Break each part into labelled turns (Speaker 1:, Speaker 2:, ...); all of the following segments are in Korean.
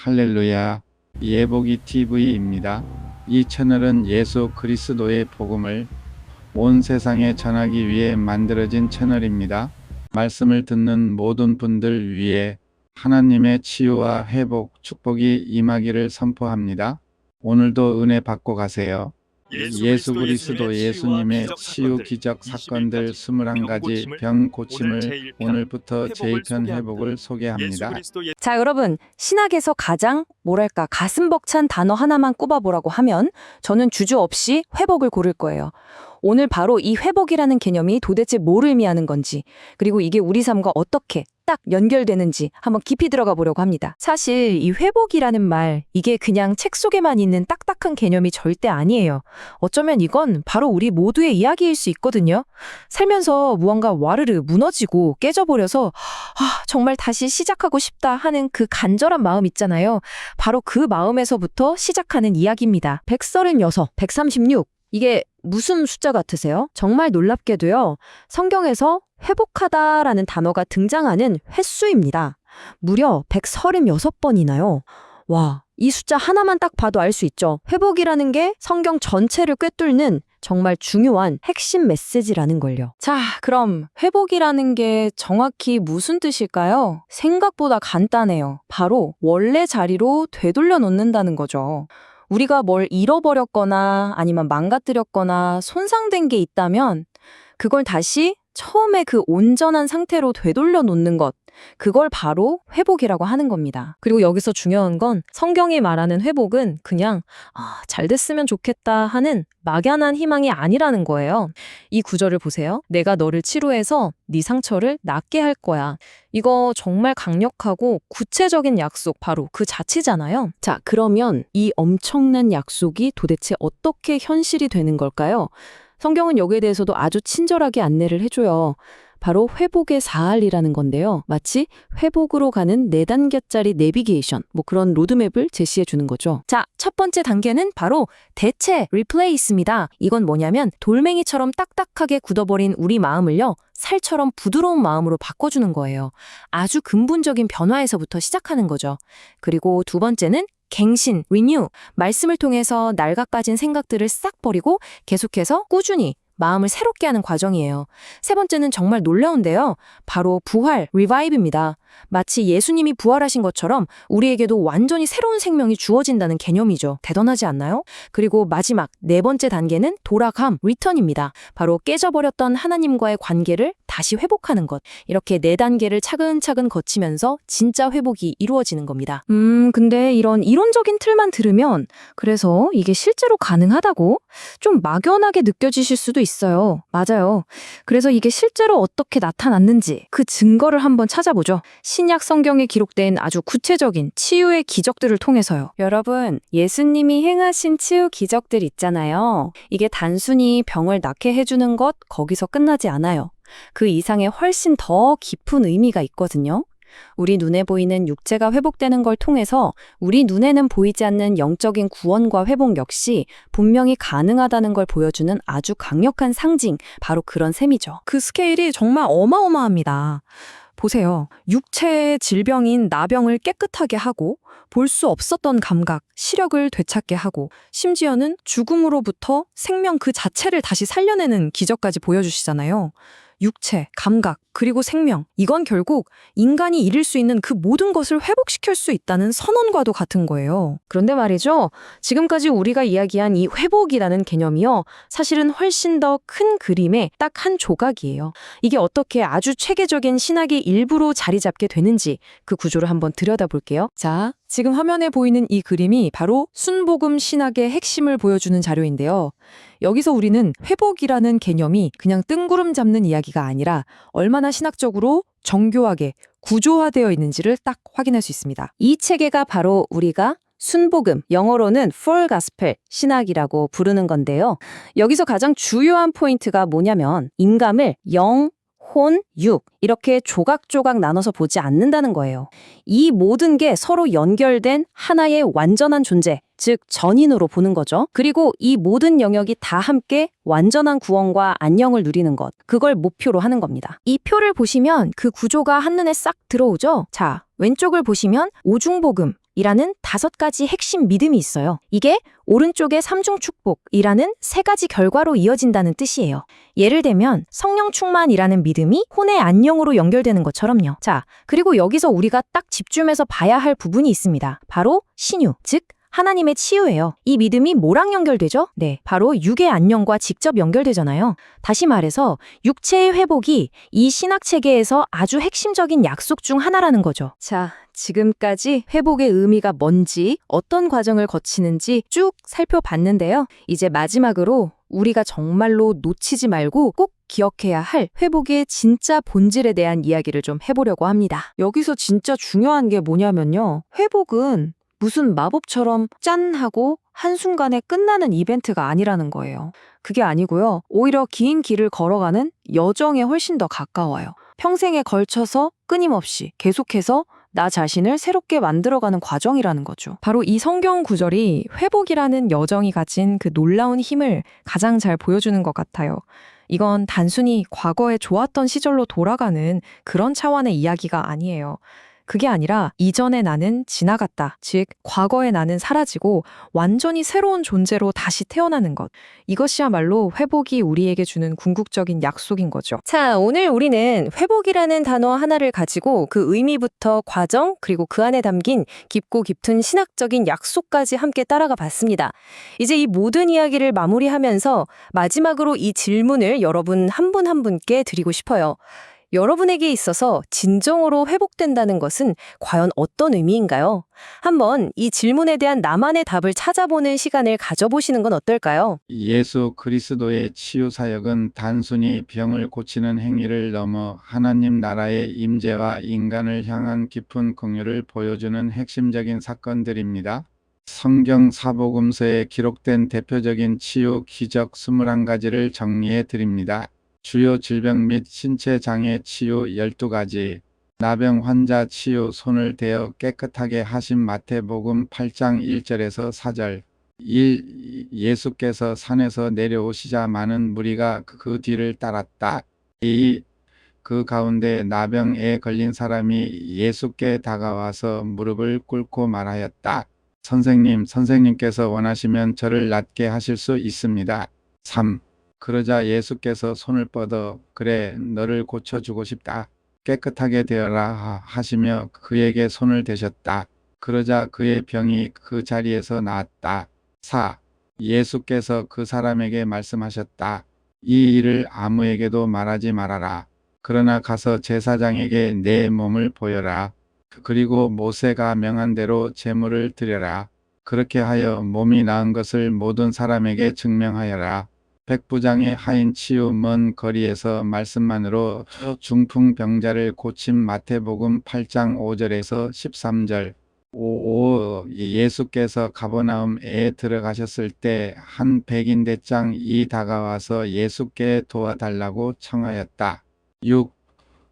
Speaker 1: 할렐루야, 예복이 TV입니다. 이 채널은 예수 그리스도의 복음을 온 세상에 전하기 위해 만들어진 채널입니다. 말씀을 듣는 모든 분들 위해 하나님의 치유와 회복, 축복이 임하기를 선포합니다. 오늘도 은혜 받고 가세요. 예수 그리스도 예수님의 치유 기적 사건들 21가지 병 고침을 오늘부터 제1편 회복을 소개합니다.
Speaker 2: 자, 여러분, 신학에서 가장 뭐랄까 가슴 벅찬 단어 하나만 꼽아보라고 하면 저는 주저없이 회복을 고를 거예요. 오늘 바로 이 회복이라는 개념이 도대체 뭘 의미하는 건지, 그리고 이게 우리 삶과 어떻게 딱 연결되는지 한번 깊이 들어가 보려고 합니다. 사실 이 회복이라는 말, 이게 그냥 책 속에만 있는 딱딱한 개념이 절대 아니에요. 어쩌면 이건 바로 우리 모두의 이야기일 수 있거든요. 살면서 무언가 와르르 무너지고 깨져버려서 정말 다시 시작하고 싶다 하는 그 간절한 마음 있잖아요. 바로 그 마음에서부터 시작하는 이야기입니다. 136, 136. 이게 무슨 숫자 같으세요? 정말 놀랍게도요. 성경에서 회복하다라는 단어가 등장하는 횟수입니다. 무려 136번이나요. 와, 이 숫자 하나만 딱 봐도 알 수 있죠. 회복이라는 게 성경 전체를 꿰뚫는 정말 중요한 핵심 메시지라는 걸요. 자, 그럼 회복이라는 게 정확히 무슨 뜻일까요? 생각보다 간단해요. 바로 원래 자리로 되돌려 놓는다는 거죠. 우리가 뭘 잃어버렸거나 아니면 망가뜨렸거나 손상된 게 있다면 그걸 다시 처음에 그 온전한 상태로 되돌려 놓는 것, 그걸 바로 회복이라고 하는 겁니다. 그리고 여기서 중요한 건 성경이 말하는 회복은 그냥 잘 됐으면 좋겠다 하는 막연한 희망이 아니라는 거예요. 이 구절을 보세요. 내가 너를 치료해서 네 상처를 낫게 할 거야. 이거 정말 강력하고 구체적인 약속, 바로 그 자체잖아요. 자, 그러면 이 엄청난 약속이 도대체 어떻게 현실이 되는 걸까요? 성경은 여기에 대해서도 아주 친절하게 안내를 해줘요. 바로 회복의 사할이라는 건데요. 마치 회복으로 가는 4단계짜리 내비게이션, 그런 로드맵을 제시해 주는 거죠. 자, 첫 번째 단계는 바로 대체, replace입니다. 이건 뭐냐면 돌멩이처럼 딱딱하게 굳어버린 우리 마음을요, 살처럼 부드러운 마음으로 바꿔주는 거예요. 아주 근본적인 변화에서부터 시작하는 거죠. 그리고 두 번째는 갱신, renew. 말씀을 통해서 낡아빠진 생각들을 싹 버리고 계속해서 꾸준히 마음을 새롭게 하는 과정이에요. 세 번째는 정말 놀라운데요. 바로 부활, revive입니다. 마치 예수님이 부활하신 것처럼 우리에게도 완전히 새로운 생명이 주어진다는 개념이죠. 대단하지 않나요? 그리고 마지막 네 번째 단계는 돌아감, return입니다. 바로 깨져버렸던 하나님과의 관계를 다시 회복하는 것. 이렇게 4단계를 차근차근 거치면서 진짜 회복이 이루어지는 겁니다. 근데 이런 이론적인 틀만 들으면 그래서 이게 실제로 가능하다고 좀 막연하게 느껴지실 수도 있어요. 맞아요. 그래서 이게 실제로 어떻게 나타났는지 그 증거를 한번 찾아보죠. 신약 성경에 기록된 아주 구체적인 치유의 기적들을 통해서요. 여러분, 예수님이 행하신 치유 기적들 있잖아요. 이게 단순히 병을 낫게 해주는 것, 거기서 끝나지 않아요. 그 이상의 훨씬 더 깊은 의미가 있거든요. 우리 눈에 보이는 육체가 회복되는 걸 통해서 우리 눈에는 보이지 않는 영적인 구원과 회복 역시 분명히 가능하다는 걸 보여주는 아주 강력한 상징, 바로 그런 셈이죠. 그 스케일이 정말 어마어마합니다. 보세요. 육체의 질병인 나병을 깨끗하게 하고 볼 수 없었던 감각, 시력을 되찾게 하고 심지어는 죽음으로부터 생명 그 자체를 다시 살려내는 기적까지 보여주시잖아요. 육체, 감각, 그리고 생명. 이건 결국 인간이 잃을 수 있는 그 모든 것을 회복시킬 수 있다는 선언과도 같은 거예요. 그런데 말이죠. 지금까지 우리가 이야기한 이 회복이라는 개념이요. 사실은 훨씬 더 큰 그림의 딱 한 조각이에요. 이게 어떻게 아주 체계적인 신학의 일부로 자리 잡게 되는지 그 구조를 한번 들여다볼게요. 자, 지금 화면에 보이는 이 그림이 바로 순복음 신학의 핵심을 보여주는 자료인데요. 여기서 우리는 회복이라는 개념이 그냥 뜬구름 잡는 이야기가 아니라 얼마나 신학적으로 정교하게 구조화되어 있는지를 딱 확인할 수 있습니다. 이 체계가 바로 우리가 순복음, 영어로는 full gospel, 신학이라고 부르는 건데요. 여기서 가장 중요한 포인트가 뭐냐면 인감을 영, 혼, 육 이렇게 조각조각 나눠서 보지 않는다는 거예요. 이 모든 게 서로 연결된 하나의 완전한 존재, 즉 전인으로 보는 거죠. 그리고 이 모든 영역이 다 함께 완전한 구원과 안녕을 누리는 것, 그걸 목표로 하는 겁니다. 이 표를 보시면 그 구조가 한눈에 싹 들어오죠? 자, 왼쪽을 보시면 오중복음, 이라는 5가지 핵심 믿음이 있어요. 이게 오른쪽의 삼중축복이라는 3가지 결과로 이어진다는 뜻이에요. 예를 들면 성령 충만이라는 믿음이 혼의 안녕으로 연결되는 것처럼요. 자, 그리고 여기서 우리가 딱 집중해서 봐야 할 부분이 있습니다. 바로 신유, 즉 하나님의 치유예요. 이 믿음이 뭐랑 연결되죠? 네, 바로 육의 안녕과 직접 연결되잖아요. 다시 말해서 육체의 회복이 이 신학 체계에서 아주 핵심적인 약속 중 하나라는 거죠. 자, 지금까지 회복의 의미가 뭔지, 어떤 과정을 거치는지 쭉 살펴봤는데요. 이제 마지막으로 우리가 정말로 놓치지 말고 꼭 기억해야 할 회복의 진짜 본질에 대한 이야기를 좀 해보려고 합니다. 여기서 진짜 중요한 게 뭐냐면요. 회복은 무슨 마법처럼 짠 하고 한순간에 끝나는 이벤트가 아니라는 거예요. 그게 아니고요. 오히려 긴 길을 걸어가는 여정에 훨씬 더 가까워요. 평생에 걸쳐서 끊임없이 계속해서 나 자신을 새롭게 만들어가는 과정이라는 거죠. 바로 이 성경 구절이 회복이라는 여정이 가진 그 놀라운 힘을 가장 잘 보여주는 것 같아요. 이건 단순히 과거에 좋았던 시절로 돌아가는 그런 차원의 이야기가 아니에요. 그게 아니라 이전의 나는 지나갔다. 즉, 과거의 나는 사라지고 완전히 새로운 존재로 다시 태어나는 것. 이것이야말로 회복이 우리에게 주는 궁극적인 약속인 거죠. 자, 오늘 우리는 회복이라는 단어 하나를 가지고 그 의미부터 과정, 그리고 그 안에 담긴 깊고 깊은 신학적인 약속까지 함께 따라가 봤습니다. 이제 이 모든 이야기를 마무리하면서 마지막으로 이 질문을 여러분 한 분 한 분께 드리고 싶어요. 여러분에게 있어서 진정으로 회복된다는 것은 과연 어떤 의미인가요? 한번 이 질문에 대한 나만의 답을 찾아보는 시간을 가져보시는 건 어떨까요?
Speaker 1: 예수 그리스도의 치유 사역은 단순히 병을 고치는 행위를 넘어 하나님 나라의 임재와 인간을 향한 깊은 긍휼을 보여주는 핵심적인 사건들입니다. 성경 사복음서에 기록된 대표적인 치유 기적 21가지를 정리해 드립니다. 주요 질병 및 신체 장애 치유 12가지, 나병 환자 치유 손을 대어 깨끗하게 하신 마태복음 8장 1절에서 4절. 1. 예수께서 산에서 내려오시자 많은 무리가 그 뒤를 따랐다. 2. 그 가운데 나병에 걸린 사람이 예수께 다가와서 무릎을 꿇고 말하였다. 선생님께서 원하시면 저를 낫게 하실 수 있습니다. 3. 그러자 예수께서 손을 뻗어 그래 너를 고쳐주고 싶다. 깨끗하게 되어라 하시며 그에게 손을 대셨다. 그러자 그의 병이 그 자리에서 나았다. 4. 예수께서 그 사람에게 말씀하셨다. 이 일을 아무에게도 말하지 말아라. 그러나 가서 제사장에게 내 몸을 보여라. 그리고 모세가 명한 대로 제물을 드려라. 그렇게 하여 몸이 나은 것을 모든 사람에게 증명하여라. 백부장의 하인 치유 먼 거리에서 말씀만으로 중풍병자를 고친 마태복음 8장 5절에서 13절. 5. 예수께서 가버나움에 들어가셨을 때 한 백인 대장이 다가와서 예수께 도와달라고 청하였다. 6.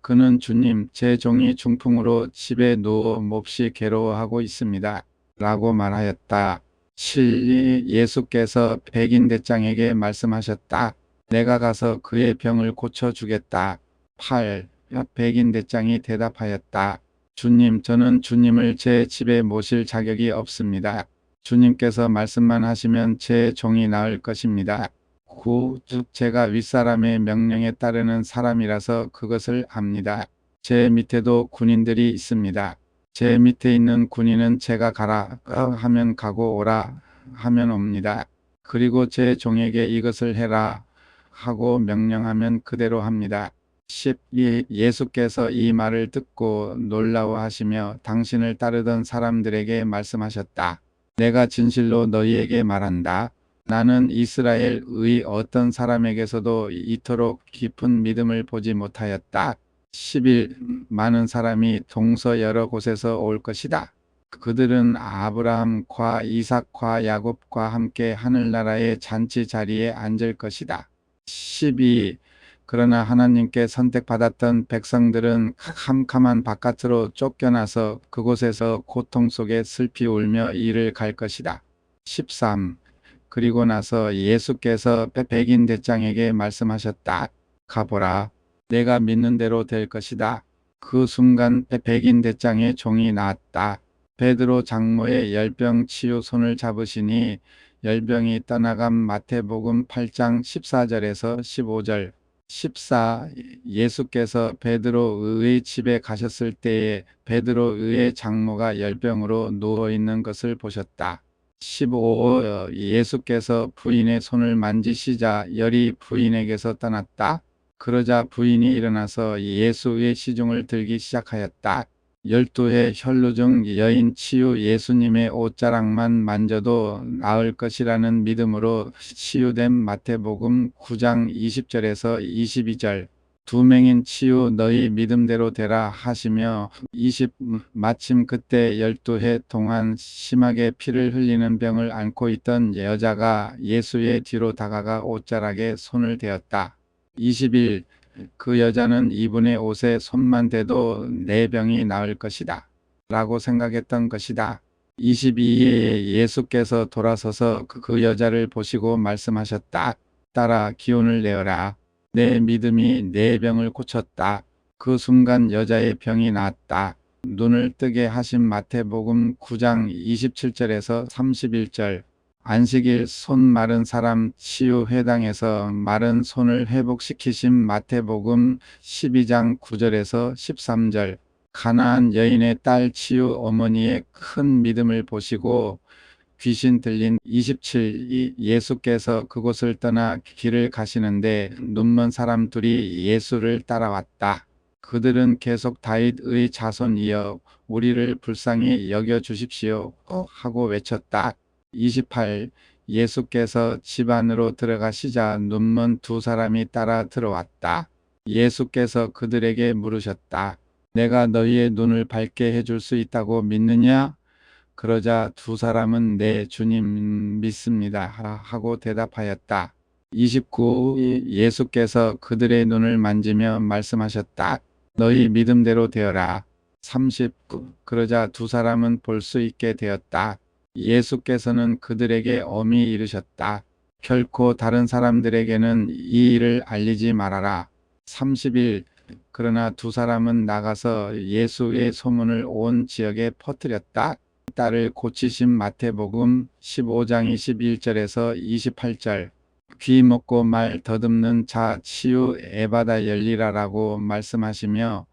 Speaker 1: 그는 주님, 제 종이 중풍으로 집에 누워 몹시 괴로워하고 있습니다. 라고 말하였다. 7. 예수께서 백인 대장에게 말씀하셨다. 내가 가서 그의 병을 고쳐주겠다. 8. 백인 대장이 대답하였다. 주님, 저는 주님을 제 집에 모실 자격이 없습니다. 주님께서 말씀만 하시면 제 종이 나을 것입니다. 9. 제가 윗사람의 명령에 따르는 사람이라서 그것을 압니다. 제 밑에도 군인들이 있습니다. 제 밑에 있는 군인은 제가 가라 하면 가고 오라 하면 옵니다. 그리고 제 종에게 이것을 해라 하고 명령하면 그대로 합니다. 12. 예수께서 이 말을 듣고 놀라워하시며 당신을 따르던 사람들에게 말씀하셨다. 내가 진실로 너희에게 말한다. 나는 이스라엘의 어떤 사람에게서도 이토록 깊은 믿음을 보지 못하였다. 11. 많은 사람이 동서 여러 곳에서 올 것이다. 그들은 아브라함과 이삭과 야곱과 함께 하늘나라의 잔치 자리에 앉을 것이다. 12. 그러나 하나님께 선택받았던 백성들은 캄캄한 바깥으로 쫓겨나서 그곳에서 고통 속에 슬피 울며 이를 갈 것이다. 13. 그리고 나서 예수께서 백인 대장에게 말씀하셨다. 가보라. 내가 믿는 대로 될 것이다. 그 순간 백인 대장의 종이 나았다. 베드로 장모의 열병 치유 손을 잡으시니 열병이 떠나간 마태복음 8장 14절에서 15절. 14. 예수께서 베드로 의의 집에 가셨을 때에 베드로 의의 장모가 열병으로 누워 있는 것을 보셨다. 15. 예수께서 부인의 손을 만지시자 열이 부인에게서 떠났다. 그러자 부인이 일어나서 예수의 시중을 들기 시작하였다. 12회 혈루증 여인 치유 예수님의 옷자락만 만져도 나을 것이라는 믿음으로 치유된 마태복음 9장 20절에서 22절. 두 맹인 치유 너희 믿음대로 되라 하시며 20. 마침 그때 12해 동안 심하게 피를 흘리는 병을 앓고 있던 여자가 예수의 뒤로 다가가 옷자락에 손을 대었다. 21. 그 여자는 이분의 옷에 손만 대도 내 병이 나을 것이다 라고 생각했던 것이다. 22에 예수께서 돌아서서 그 여자를 보시고 말씀하셨다. 딸아, 기운을 내어라. 내 믿음이 내 병을 고쳤다. 그 순간 여자의 병이 나았다. 눈을 뜨게 하신 마태복음 9장 27절에서 31절. 안식일 손 마른 사람 치유 회당에서 마른 손을 회복시키신 마태복음 12장 9절에서 13절. 가나안 여인의 딸 치유 어머니의 큰 믿음을 보시고 귀신 들린 27. 예수께서 그곳을 떠나 길을 가시는데 눈먼 사람 둘이 예수를 따라왔다. 그들은 계속 다윗의 자손이여 우리를 불쌍히 여겨 주십시오 하고 외쳤다. 28. 예수께서 집 안으로 들어가시자 눈먼 두 사람이 따라 들어왔다. 예수께서 그들에게 물으셨다. 내가 너희의 눈을 밝게 해줄 수 있다고 믿느냐? 그러자 두 사람은 네 주님 믿습니다 하고 대답하였다. 29. 예수께서 그들의 눈을 만지며 말씀하셨다. 너희 믿음대로 되어라. 30. 그러자 두 사람은 볼 수 있게 되었다. 예수께서는 그들에게 엄히 이르셨다. 결코 다른 사람들에게는 이 일을 알리지 말아라. 31. 그러나 두 사람은 나가서 예수의 소문을 온 지역에 퍼뜨렸다. 딸을 고치신 마태복음 15장 21절에서 28절. 귀 먹고 말 더듬는 자 치유 에바다 열리라라고 말씀하시며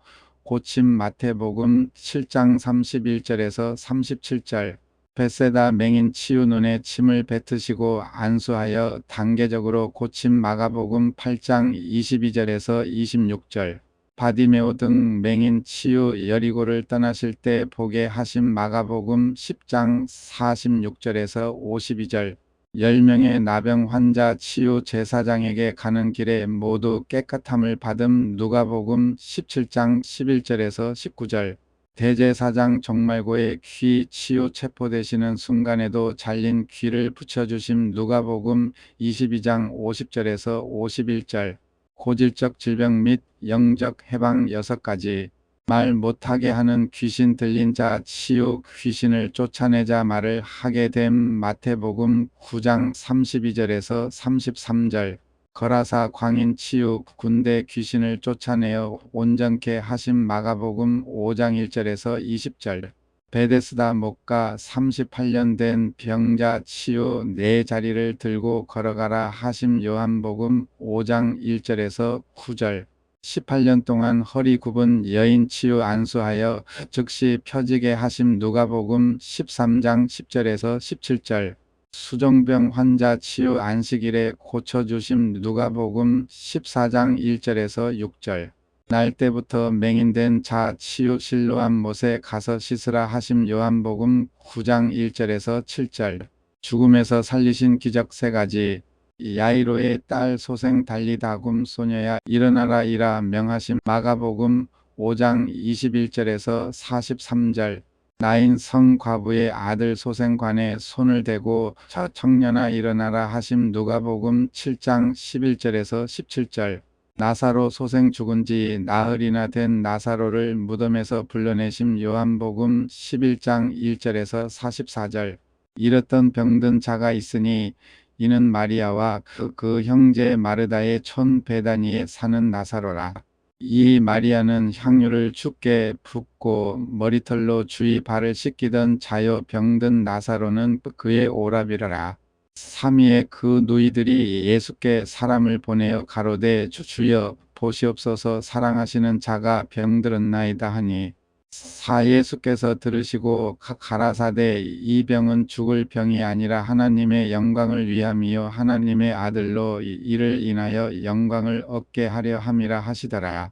Speaker 1: 고침 마태복음 7장 31절에서 37절. 벳세다 맹인 치유 눈에 침을 뱉으시고 안수하여 단계적으로 고침 마가복음 8장 22절에서 26절. 바디메오 등 맹인 치유 여리고를 떠나실 때 보게 하신 마가복음 10장 46절에서 52절. 10명의 나병 환자 치유 제사장에게 가는 길에 모두 깨끗함을 받음 누가복음 17장 11절에서 19절. 대제사장 정말고의 귀 치유 체포되시는 순간에도 잘린 귀를 붙여주심 누가복음 22장 50절에서 51절. 고질적 질병 및 영적 해방 6가지. 말 못하게 하는 귀신 들린 자 치유 귀신을 쫓아내자 말을 하게 됨 마태복음 9장 32절에서 33절. 거라사 광인 치유 군대 귀신을 쫓아내어 온전케 하신 마가복음 5장 1절에서 20절. 베데스다 목가 38년 된 병자 치유 네 자리를 들고 걸어가라 하심 요한복음 5장 1절에서 9절. 18년 동안 허리 굽은 여인 치유 안수하여 즉시 펴지게 하심 누가복음 13장 10절에서 17절. 수종병 환자 치유 안식일에 고쳐주심 누가복음 14장 1절에서 6절. 날 때부터 맹인된 자 치유 실로암 못에 가서 씻으라 하심 요한복음 9장 1절에서 7절. 죽음에서 살리신 기적 3가지. 야이로의 딸 소생 달리다굼 소녀야 일어나라 이라 명하심 마가복음 5장 21절에서 43절. 나인 성 과부의 아들 소생관에 손을 대고 저 청년아 일어나라 하심 누가복음 7장 11절에서 17절. 나사로 소생 죽은 지 나흘이나 된 나사로를 무덤에서 불러내심 요한복음 11장 1절에서 44절. 이렇던 병든 자가 있으니 이는 마리아와 그 형제 마르다의 촌 베다니에 사는 나사로라. 이 마리아는 향유를 주께 붓고 머리털로 주의 발을 씻기던 자요 병든 나사로는 그의 오라비라라. 삼위의 그 누이들이 예수께 사람을 보내어 가로되 주여 보시옵소서 사랑하시는 자가 병들었나이다 하니 사 예수께서 들으시고 가라사대 이 병은 죽을 병이 아니라 하나님의 영광을 위함이요 하나님의 아들로 이를 인하여 영광을 얻게 하려 함이라 하시더라.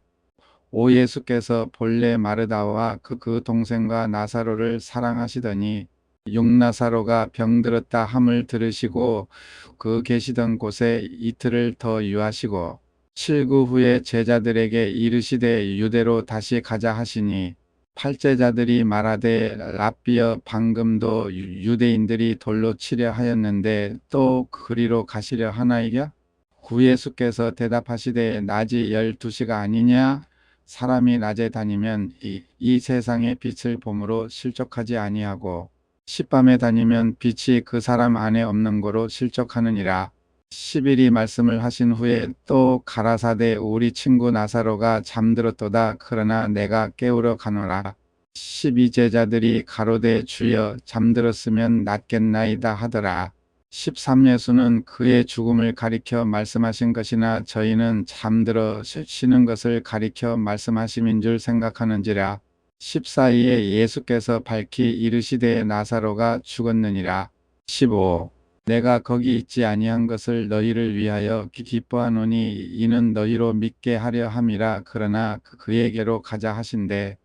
Speaker 1: 오 예수께서 본래 마르다와 그 동생과 나사로를 사랑하시더니 육나사로가 병들었다 함을 들으시고 그 계시던 곳에 이틀을 더 유하시고 칠구 후에 제자들에게 이르시되 유대로 다시 가자 하시니 팔제자들이 말하되 랍비여 방금도 유대인들이 돌로 치려 하였는데 또 그리로 가시려 하나이랴? 구 예수께서 대답하시되 낮이 12시가 아니냐? 사람이 낮에 다니면 이 세상의 빛을 봄으로 실족하지 아니하고 시밤에 다니면 빛이 그 사람 안에 없는 거로 실족하느니라. 10일이 말씀을 하신 후에 또 가라사대 우리 친구 나사로가 잠들었도다 그러나 내가 깨우러 가노라. 12제자들이 가로되 주여 잠들었으면 낫겠나이다 하더라. 13예수는 그의 죽음을 가리켜 말씀하신 것이나 저희는 잠들어 쉬는 것을 가리켜 말씀하심인 줄 생각하는지라. 14일에 예수께서 밝히 이르시되 나사로가 죽었느니라. 15. 내가 거기 있지 아니한 것을 너희를 위하여 기뻐하노니 이는 너희로 믿게 하려 함이라. 그러나 그에게로 가자 하신대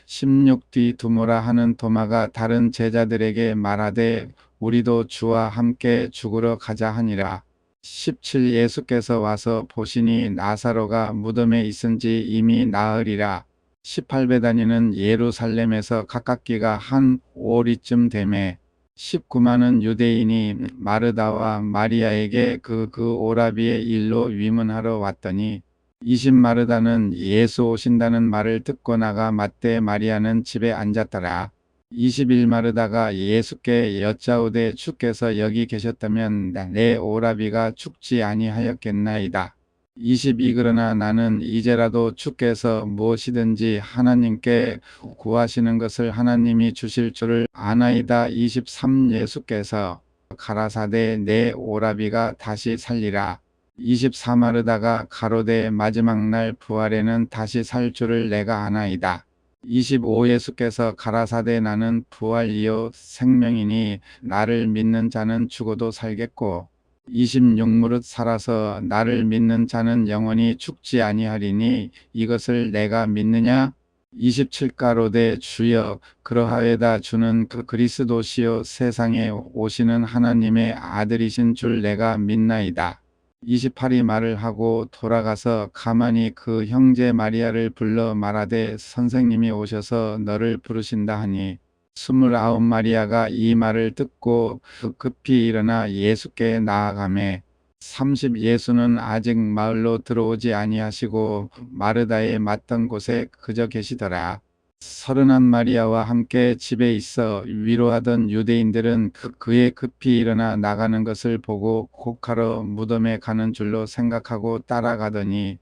Speaker 1: 16. 뒤 두모라 하는 도마가 다른 제자들에게 말하되 우리도 주와 함께 죽으러 가자 하니라. 17. 예수께서 와서 보시니 나사로가 무덤에 있은지 이미 나으리라. 18베다니는 예루살렘에서 가깝기가 한 5리쯤 되매 19만은 유대인이 마르다와 마리아에게 그 오라비의 일로 위문하러 왔더니 20마르다는 예수 오신다는 말을 듣고 나가 맞대 마리아는 집에 앉았더라. 21마르다가 예수께 여짜오되 주께서 여기 계셨다면 내 오라비가 죽지 아니하였겠나이다. 22 그러나 나는 이제라도 주께서 무엇이든지 하나님께 구하시는 것을 하나님이 주실 줄을 아나이다. 23 예수께서 가라사대 내 오라비가 다시 살리라. 24마르다가 가로되 마지막 날 부활에는 다시 살 줄을 내가 아나이다. 25 예수께서 가라사대 나는 부활이요 생명이니 나를 믿는 자는 죽어도 살겠고 26무릇 살아서 나를 믿는 자는 영원히 죽지 아니하리니 이것을 내가 믿느냐? 27가로되 주여 그러하여다 주는 그 그리스도시요 세상에 오시는 하나님의 아들이신 줄 내가 믿나이다. 28이 말을 하고 돌아가서 가만히 그 형제 마리아를 불러 말하되 선생님이 오셔서 너를 부르신다 하니 29 마리아가 이 말을 듣고 급히 일어나 예수께 나아가매 30 예수는 아직 마을로 들어오지 아니하시고 마르다에 맞던 곳에 그저 계시더라. 31 마리아와 함께 집에 있어 위로하던 유대인들은 그의 급히 일어나 나가는 것을 보고 곡하러 무덤에 가는 줄로 생각하고 따라가더니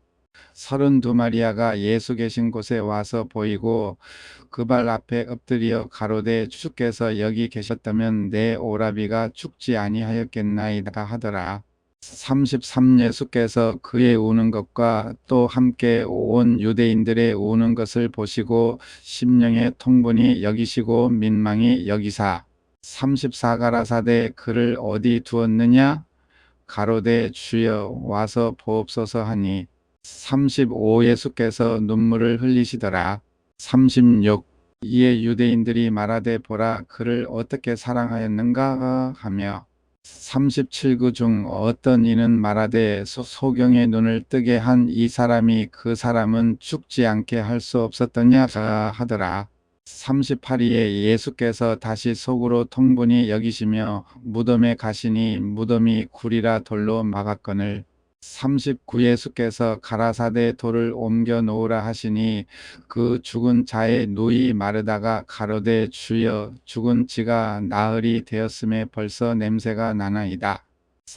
Speaker 1: 32 마리아가 예수 계신 곳에 와서 보이고 그 발 앞에 엎드려 가로되 주께서 여기 계셨다면 내 오라비가 죽지 아니하였겠나이다 하더라. 33 예수께서 그의 우는 것과 또 함께 온 유대인들의 우는 것을 보시고 심령의 통분이 여기시고 민망히 여기사 34 가라사대 그를 어디 두었느냐? 가로되 주여 와서 보옵소서 하니 35 예수께서 눈물을 흘리시더라. 36 이에 유대인들이 말하되 보라 그를 어떻게 사랑하였는가 하며 37그 중 어떤 이는 말하되 소경의 눈을 뜨게 한 이 사람이 그 사람은 죽지 않게 할 수 없었더냐 하더라. 38위에 예수께서 다시 속으로 통분히 여기시며 무덤에 가시니 무덤이 굴이라 돌로 막았거늘 39 예수께서 가라사대 돌을 옮겨 놓으라 하시니 그 죽은 자의 누이 마르다가 가로되 주여 죽은 지가 나흘이 되었음에 벌써 냄새가 나나이다.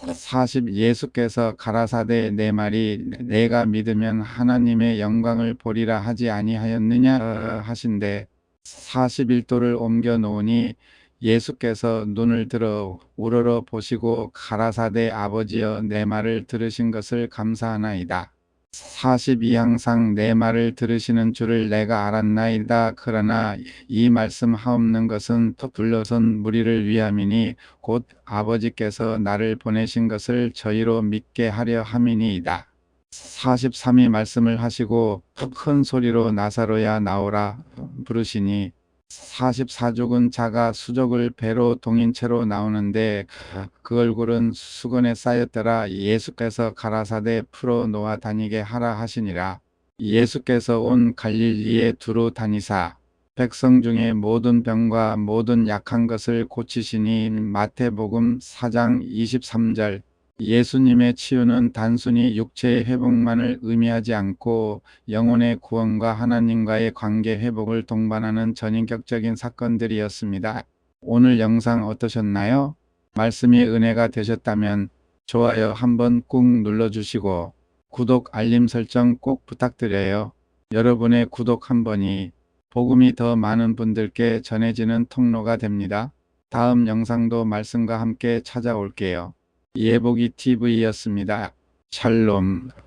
Speaker 1: 40 예수께서 가라사대 내 말이 내가 믿으면 하나님의 영광을 보리라 하지 아니하였느냐 하신대 41도를 옮겨 놓으니 예수께서 눈을 들어 우러러 보시고 가라사대 아버지여 내 말을 들으신 것을 감사하나이다. 42 항상 내 말을 들으시는 줄을 내가 알았나이다. 그러나 이 말씀 하옵는 것은 또 둘러선 무리를 위함이니 곧 아버지께서 나를 보내신 것을 저희로 믿게 하려 함이니이다. 43이 말씀을 하시고 큰 소리로 나사로야 나오라 부르시니 44죽은 자가 수족을 배로 동인 채로 나오는데 그 얼굴은 수건에 쌓였더라. 예수께서 가라사대 풀어 놓아 다니게 하라 하시니라. 예수께서 온 갈릴리에 두루 다니사 백성 중에 모든 병과 모든 약한 것을 고치시니 마태복음 4장 23절. 예수님의 치유는 단순히 육체의 회복만을 의미하지 않고 영혼의 구원과 하나님과의 관계 회복을 동반하는 전인격적인 사건들이었습니다. 오늘 영상 어떠셨나요? 말씀이 은혜가 되셨다면 좋아요 한번 꾹 눌러주시고 구독 알림 설정 꼭 부탁드려요. 여러분의 구독 한 번이 복음이 더 많은 분들께 전해지는 통로가 됩니다. 다음 영상도 말씀과 함께 찾아올게요. 예복이 TV였습니다. 샬롬.